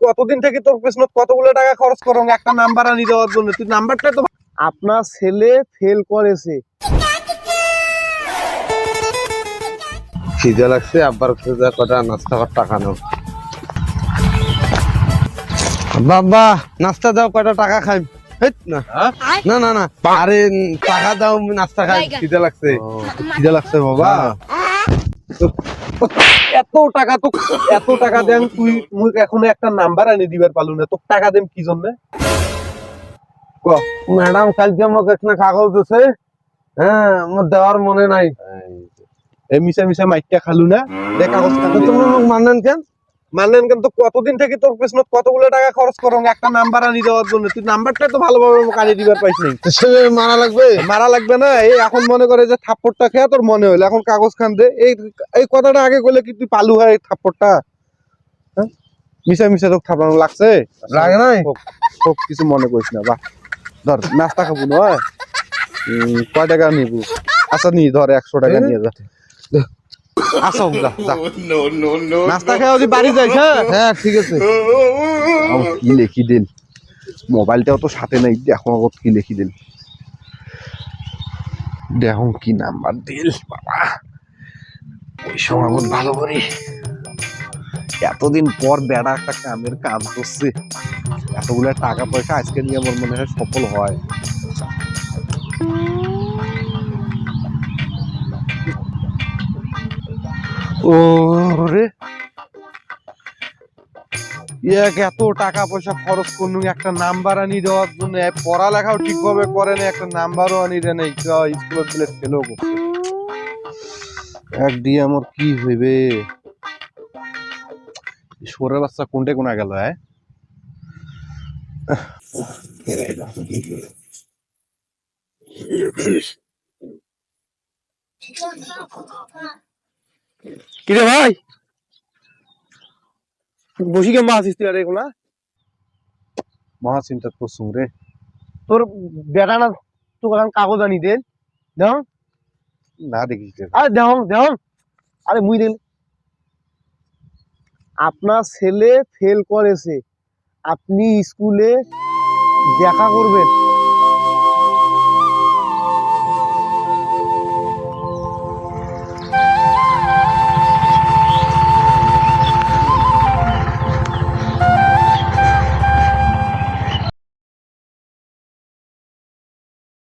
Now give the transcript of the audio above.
কতদিন থেকে তোর পেছনে কতগুলো টাকা খরচ করো একটা নাম্বার আনি দেওয়ার জন্য, তুই নাম্বারটা তো। আপনার ছেলে ফেল করেছে। খিদে লাগছে, আব্বার খুঁজে কটা নাস্তা করার টাকা নাও। বাবা নাস্তা দাও, কয়টা টাকা খাই। না না না না, আরে টাকা দাও, নাস্তা খাই, খিদে লাগছে। খিদে লাগছে বাবা। এত টাকা দেন তুই, মুই এখনো একটা নাম্বার আনি দিবার পালু না, তোর টাকা দেন কি জন্য? ম্যাডাম কালকে আমাকে একটা কাগজ দিছে, হ্যাঁ আমার দেওয়ার মনে নাই। এই মিশা মিশা মাইকটা খালু না, দেখ কাগজ তুমি আমাকে মানলেন কেন? মানলেন কেন? তো কতদিন থেকে তোর পেছনে কতগুলো টাকা খরচ করো একটা নাম্বার আনি দেওয়ার জন্য, তুই নাম্বারটা তো ভালোভাবে আনি দিবার পাইস নাই। সে মারা লাগবে? মারা লাগবে না, এই এখন মনে করে যে থাপ্পড়টা খেয়ে তোর মনে হইলো, এখন কাগজ খান দে। এই কথাটা আগে কইলে কি তুই পালু হয় থাপ্পড়টা? হ্যাঁ, মিশা মিশা তোকে থাপড়ানো লাগছে? লাগে নাই? খুব কিছু মনে করিস না, বা ধর নাস্তা খাবো নয়, কয় টাকা নিবো? আচ্ছা নি ধর 100 টাকা নিয়ে যা। আসো যা যা, নাস্তা খেয়ে যদি বাড়ি যাইস। হ্যাঁ ঠিক আছে। কি লিখি দিন, মোবাইলটাও তো সাথে নাই, দেখো কি লিখি দিন, দেখো কি নাম্বার দিল বাবা। ওই সময় ভালো করি, এতদিন পর বেড়া একটা কামের কাজ করছে, এতগুলো টাকা পয়সা আজকে নিয়ে আমার মনে হয় সফল হয়। ও রে, এত টাকা পয়সা খরচ করলুম একটা নাম্বার আনি দেওয়ার জন্য, পড়ালেখাও ঠিকভাবে করে না, একটা নাম্বারও আনি দেয় না, স্কুলের প্লেট ফেলেও করছে। এক দিয়ে আমার কি হইবে? সরে বাচ্চা কোনটা কোনা গেল? হ্যাঁ কিরে ভাই, বসি কে মাছ আসছিস তুই? এখন মহা চিন্তা করছুম রে। তোর বেটা না তোকে কাগজ আনি দেন, দেখ। না দেখিস আরে দেখ, আরে মুই দেখ, আপনার ছেলে ফেল করেছে, আপনি স্কুলে দেখা করবেন।